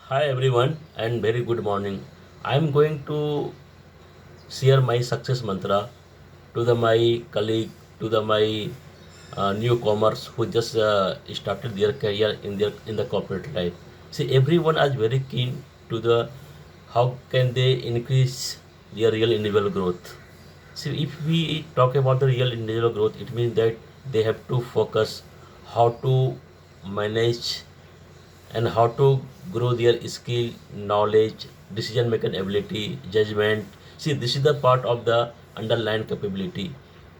Hi everyone and very good morning. I am going to share my success mantra to the my colleague, to the my newcomers who just started their career in the corporate life. See, everyone is very keen to the how can they increase their real individual growth. See, if we talk about the real individual growth, it means that they have to focus how to manage and how to grow their skill, knowledge, decision making ability, judgment. See, this is the part of the underlying capability.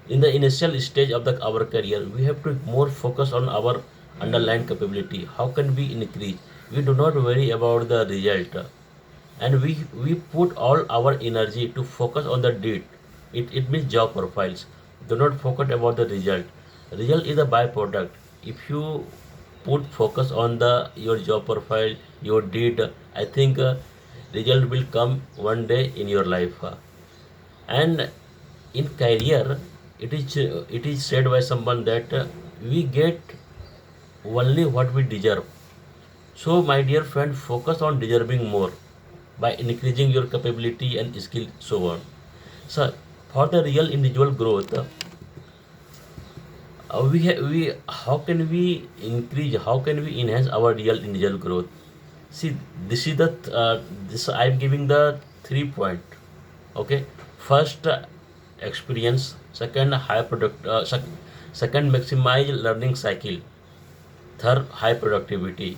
In the initial stage of our career, we have to more focus on our underlying capability. How can we increase? We do not worry about the result, and we put all our energy to focus on the deed. It means job profiles. Do not focus about the result. Result is a byproduct. If you put focus on the your job profile, your deed, I think result will come one day in your life. And in career, it is said by someone that we get only what we deserve. So, my dear friend, focus on deserving more by increasing your capability and skill, so on. So, for the real individual growth, we how can we increase? How can we enhance our real individual growth? See, this is the this I am giving the 3 point. Okay, first experience, second second maximize learning cycle, third high productivity.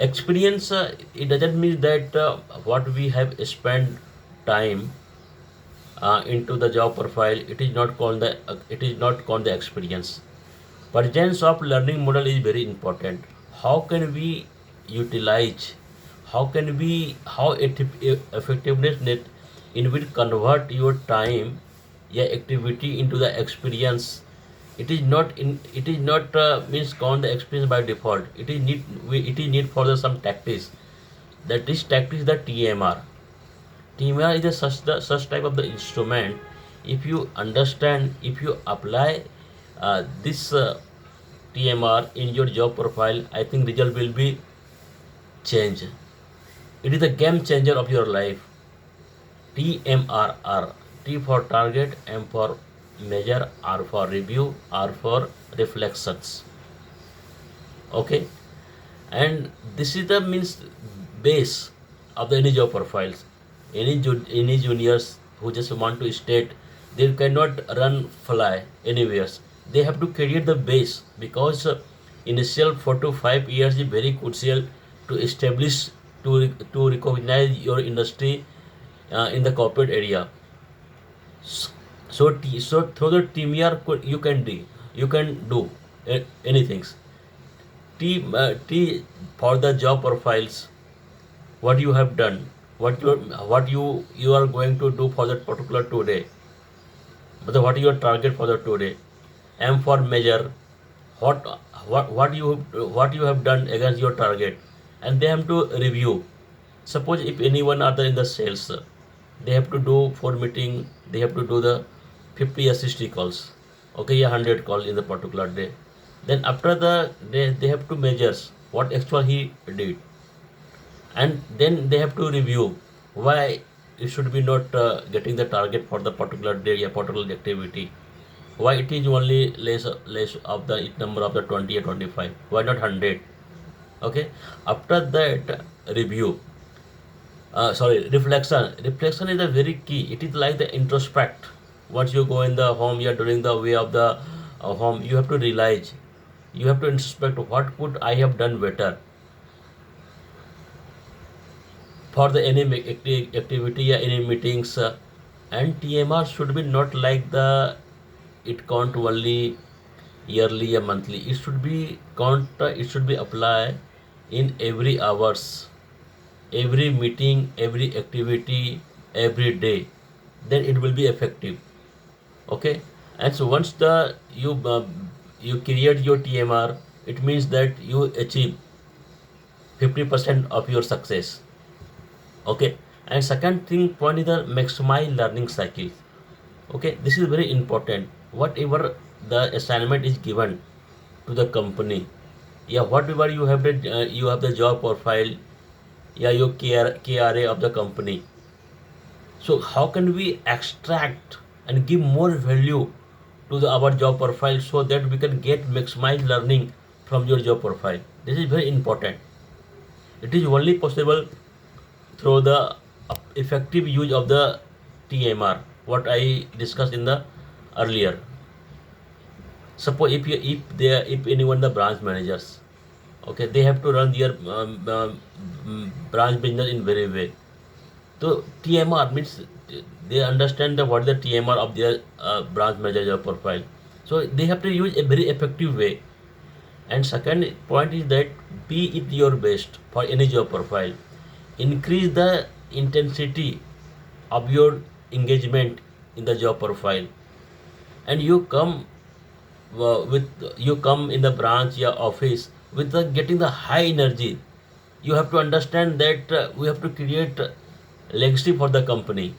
Experience, it doesn't mean that what we have spent time into the job profile, it is not called the experience. Presence of learning model is very important. How can we utilize, how effectiveness net in will convert your time, yeah, activity into the experience. It is not means count the experience by default. It is need for the some tactics. That is tactics the TMR. TMR is such type of the instrument. If you understand, if you apply this TMR in your job profile, I think result will be change. It is a game changer of your life. TMRR. T for target, M for measure, R for review, R for reflections. Okay, and this is the means base of the any job profiles. Any juniors who just want to state, they cannot run fly anywhere. They have to create the base because initial 4 to 5 years is very crucial to establish, to recognize your industry in the corporate area. So through the team year you can do anything. T for the job profiles, what you have done, what you are going to do for that particular today, but what your target for the today. M for measure, what what you have done against your target, and they have to review. Suppose if anyone are there in the sales, they have to do for meeting, they have to do the 50 or 60 calls, okay, yeah, 100 call in the particular day. Then after the they have to measure what actual he did, and then they have to review why it should be not getting the target for the particular day or particular activity. Why it is only less of the number of the 20 or 25, why not 100? Okay, after that review, sorry, reflection is a very key. It is like the introspect. Once you go in the home, you are doing the way of the home, you have to realize, you have to introspect what could I have done better for the any activity or any meetings. And TMR should be not like the it count only yearly or monthly. It should be count. It should be apply in every hours, every meeting, every activity, every day. Then it will be effective. Okay, and so once the you create your TMR, it means that you achieve 50% of your success. Okay, and second thing point is the maximize learning cycle. Okay, this is very important. Whatever the assignment is given to the company, yeah, whatever you have the job profile, yeah, your KRA of the company. So how can we extract and give more value to our job profile so that we can get maximize learning from your job profile? This is very important. It is only possible through the effective use of the TMR, what I discussed in the earlier. Suppose if anyone the branch managers, okay, they have to run their branch business in very way. So TMR means they understand what the TMR of their branch manager profile. So they have to use a very effective way. And second point is that be it your best for any job profile. Increase the intensity of your engagement in the job profile, and you come in the branch or office with the getting the high energy. You have to understand that we have to create legacy for the company.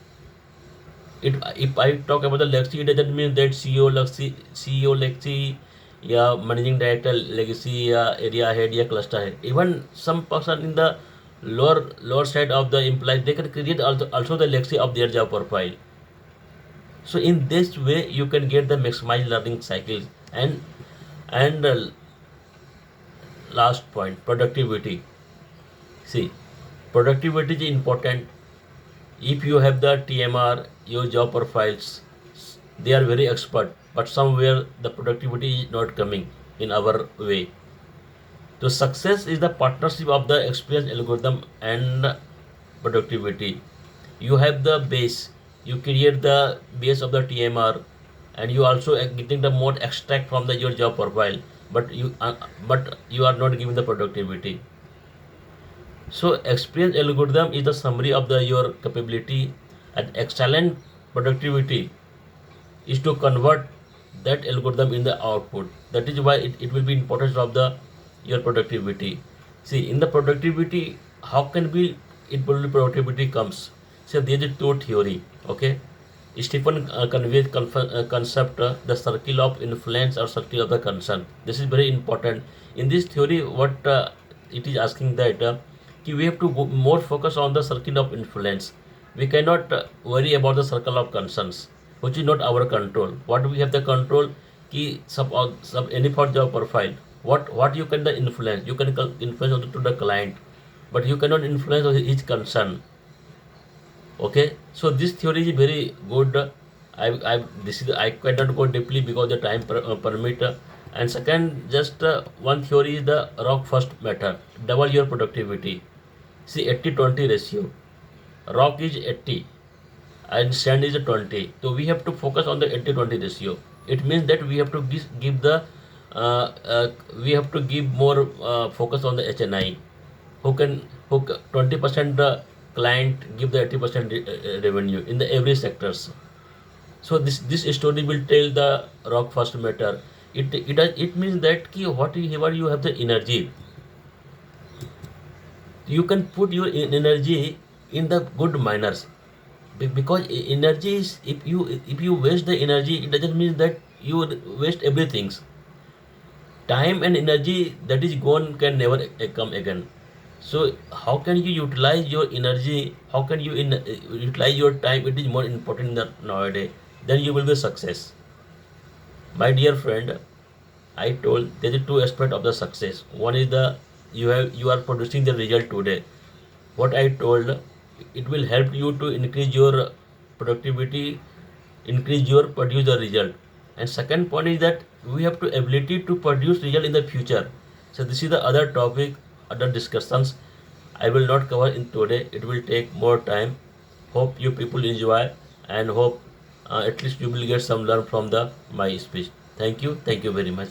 If I talk about the legacy, it doesn't mean that CEO legacy, yeah, managing director legacy, yeah, area head, yeah, cluster head. Even some person in the lower side of the employees, they can create also the legacy of their job profile. So in this way, you can get the maximized learning cycles. And last point, productivity. See, productivity is important. If you have the TMR, your job profiles, they are very expert, but somewhere the productivity is not coming in our way. So success is the partnership of the experience algorithm and productivity. You have the base, you create the base of the TMR, and you also getting the more extract from your job profile, but you are not giving the productivity. So experience algorithm is the summary of your capability, and excellent productivity is to convert that algorithm in the output. That is why it will be important of the your productivity. See, in the productivity, how can we it will be productivity comes? So there is two theory. Okay, Stephen conveys concept the circle of influence or circle of the concern. This is very important. In this theory, what it is asking that we have to go more focus on the circle of influence. We cannot worry about the circle of concerns, which is not our control. What we have the control, ki sub any for job profile. What you can the influence? You can influence to the client, but you cannot influence his concern. Okay, so this theory is very good. I cannot go deeply because the time permit. And second, just one theory is the rock first method. Double your productivity. See, 80-20 ratio. Rock is 80 and sand is 20. So we have to focus on the 80-20 ratio. It means that we have to give the we have to give more focus on the HNI, who can 20% the client give the 80% revenue in the every sectors. So this story will tell the rock first matter. It means that ki whatever you have the energy, you can put your energy in the good manners. Because energy is, if you waste the energy, it doesn't mean that you waste everything. Time and energy that is gone can never come again. So how can you utilize your energy, how can you utilize your time? It is more important nowadays. Then you will be success. My dear friend, I told there is two aspects of the success. One is the you are producing the result today. What I told, it will help you to increase your productivity, increase your produce the result. And second point is that we have to ability to produce result in the future. So this is the other topic, other discussions. I will not cover in today. It will take more time. Hope you people enjoy, and hope at least you will get some learn from the my speech. Thank you. Thank you very much.